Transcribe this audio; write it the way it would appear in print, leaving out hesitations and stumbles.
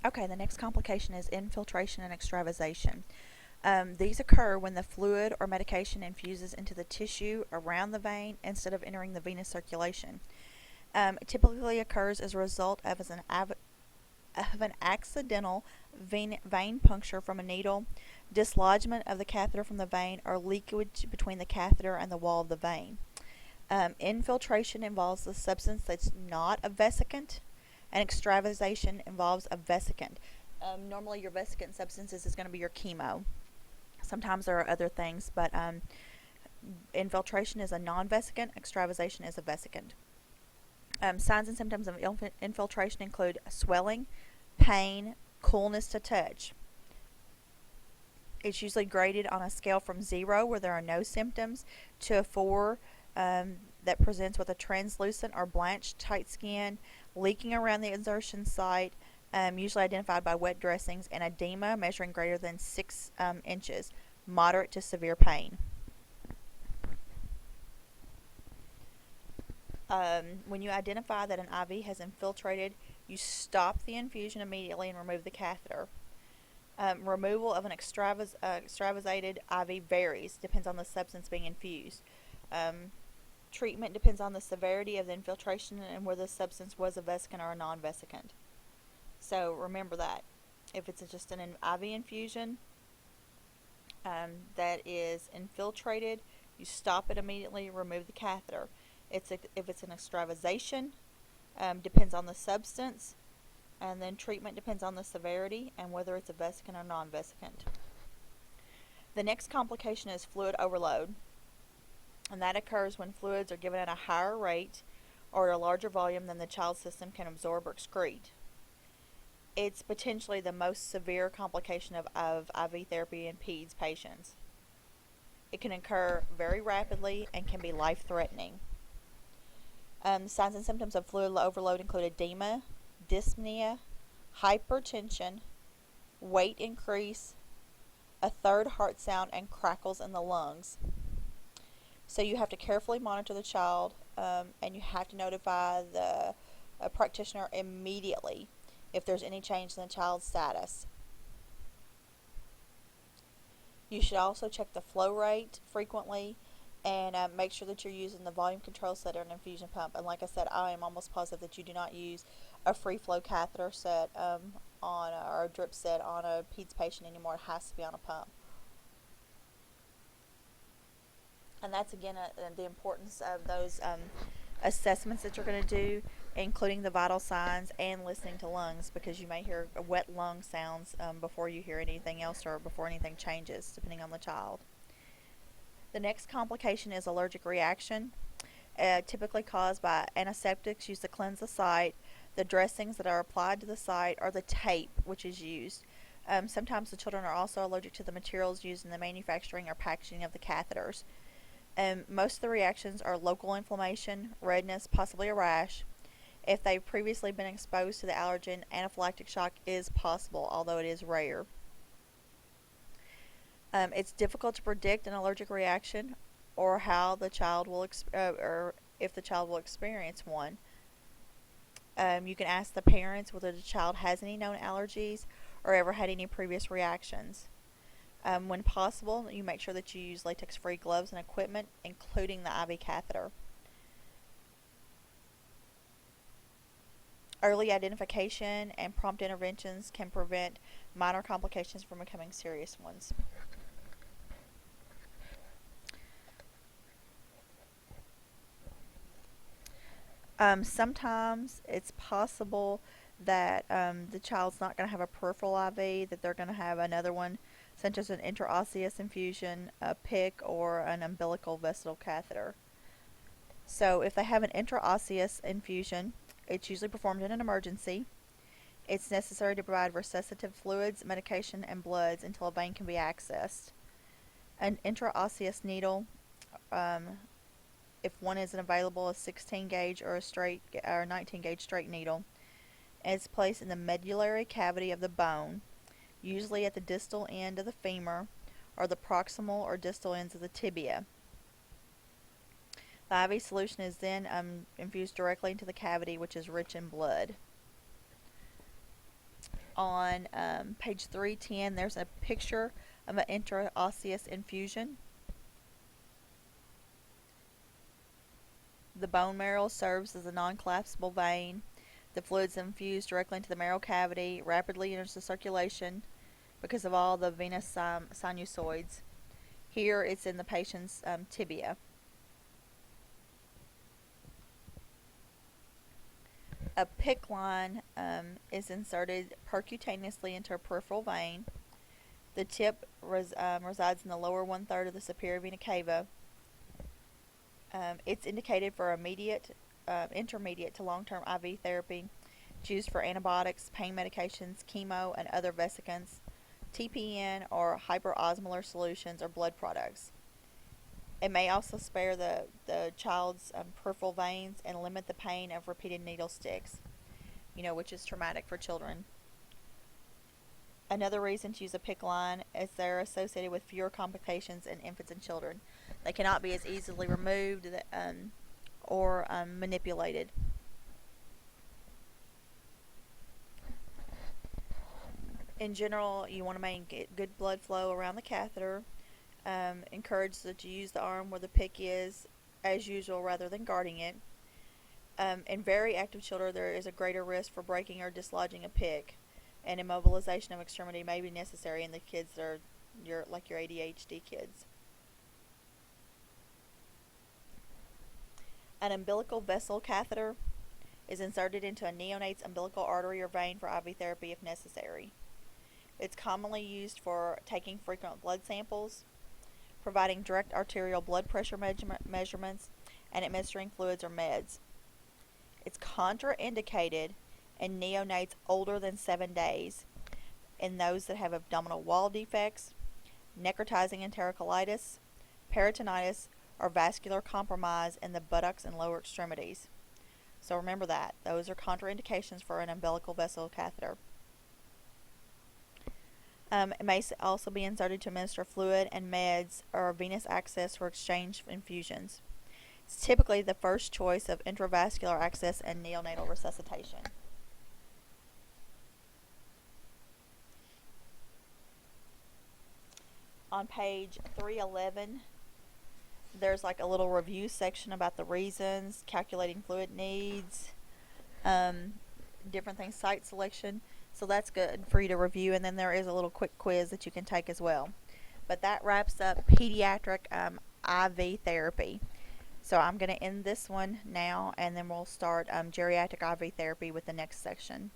Okay, the next complication is infiltration and extravasation. These occur when the fluid or medication infuses into the tissue around the vein instead of entering the venous circulation. It typically occurs as a result of an accidental vein puncture from a needle, dislodgement of the catheter from the vein, or leakage between the catheter and the wall of the vein. Infiltration involves the substance that's not a vesicant, and extravasation involves a vesicant. Normally, your vesicant substances is going to be your chemo. Sometimes there are other things, but infiltration is a non-vesicant, extravasation is a vesicant. Signs and symptoms of infiltration include swelling, pain, coolness to touch. It's usually graded on a scale from 0, where there are no symptoms, to a 4 that presents with a translucent or blanched tight skin, leaking around the insertion site, usually identified by wet dressings, and edema measuring greater than 6 inches, moderate to severe pain. When you identify that an IV has infiltrated, you stop the infusion immediately and remove the catheter. Removal of an extravasated IV varies, depends on the substance being infused. Treatment depends on the severity of the infiltration and whether the substance was a vesicant or a non-vesicant. So remember that. If it's just an IV infusion that is infiltrated, you stop it immediately, remove the catheter. If it's an extravasation, depends on the substance, and then treatment depends on the severity and whether it's a vesicant or non-vesicant. The next complication is fluid overload, and that occurs when fluids are given at a higher rate or at a larger volume than the child's system can absorb or excrete. It's potentially the most severe complication of IV therapy in PEDS patients. It can occur very rapidly and can be life-threatening. Signs and symptoms of fluid overload include edema, dyspnea, hypertension, weight increase, a third heart sound, and crackles in the lungs. So you have to carefully monitor the child, and you have to notify the practitioner immediately if there's any change in the child's status. You should also check the flow rate frequently and make sure that you're using the volume control set or an infusion pump. And like I said, I am almost positive that you do not use a free flow catheter set or a drip set on a PEDS patient anymore. It has to be on a pump. And that's again the importance of those assessments that you're going to do, including the vital signs and listening to lungs, because you may hear wet lung sounds before you hear anything else or before anything changes, depending on the child. The next complication is allergic reaction, typically caused by antiseptics used to cleanse the site, the dressings that are applied to the site, or the tape which is used. Sometimes the children are also allergic to the materials used in the manufacturing or packaging of the catheters. Most of the reactions are local inflammation, redness, possibly a rash. If they've previously been exposed to the allergen, anaphylactic shock is possible, although it is rare. It's difficult to predict an allergic reaction or how the child will or if the child will experience one. You can ask the parents whether the child has any known allergies or ever had any previous reactions. When possible, you make sure that you use latex-free gloves and equipment, including the IV catheter. Early identification and prompt interventions can prevent minor complications from becoming serious ones. Sometimes it's possible that the child's not going to have a peripheral IV, that they're going to have another one, such as an intraosseous infusion, a PICC, or an umbilical vesical catheter. So if they have an intraosseous infusion, it's usually performed in an emergency. It's necessary to provide resuscitative fluids, medication, and bloods until a vein can be accessed. An intraosseous needle, if one isn't available, a 16 gauge or a 19 gauge straight needle, and it's placed in the medullary cavity of the bone, usually at the distal end of the femur or the proximal or distal ends of the tibia. The IV solution is then infused directly into the cavity, which is rich in blood. On page 310, there's a picture of an intraosseous infusion. The bone marrow serves as a non-collapsible vein. The fluids infused directly into the marrow cavity, rapidly enters the circulation because of all the venous sinusoids. Here it's in the patient's tibia. A PICC line is inserted percutaneously into a peripheral vein. The tip resides in the lower one-third of the superior vena cava. It's indicated for intermediate to long-term IV therapy. It's used for antibiotics, pain medications, chemo, and other vesicants, TPN or hyperosmolar solutions or blood products. It may also spare the child's peripheral veins and limit the pain of repeated needle sticks, which is traumatic for children. Another reason to use a PICC line is they're associated with fewer complications in infants and children. They cannot be as easily removed or manipulated. In general, you want to maintain good blood flow around the catheter. Encourage that you use the arm where the PICC is, as usual, rather than guarding it. In very active children, there is a greater risk for breaking or dislodging a PICC, and immobilization of extremity may be necessary in the kids that are your ADHD kids. An umbilical vessel catheter is inserted into a neonate's umbilical artery or vein for IV therapy if necessary. It's commonly used for taking frequent blood samples, providing direct arterial blood pressure measurements, and administering fluids or meds. It's contraindicated in neonates older than 7 days, in those that have abdominal wall defects, necrotizing enterocolitis, peritonitis, or vascular compromise in the buttocks and lower extremities. So remember that. Those are contraindications for an umbilical vessel catheter. It may also be inserted to administer fluid and meds or venous access for exchange infusions. It's typically the first choice of intravascular access and neonatal resuscitation. On page 311, there's like a little review section about the reasons, calculating fluid needs, different things, site selection. So that's good for you to review, and then there is a little quick quiz that you can take as well. But that wraps up pediatric IV therapy. So I'm going to end this one now, and then we'll start geriatric IV therapy with the next section.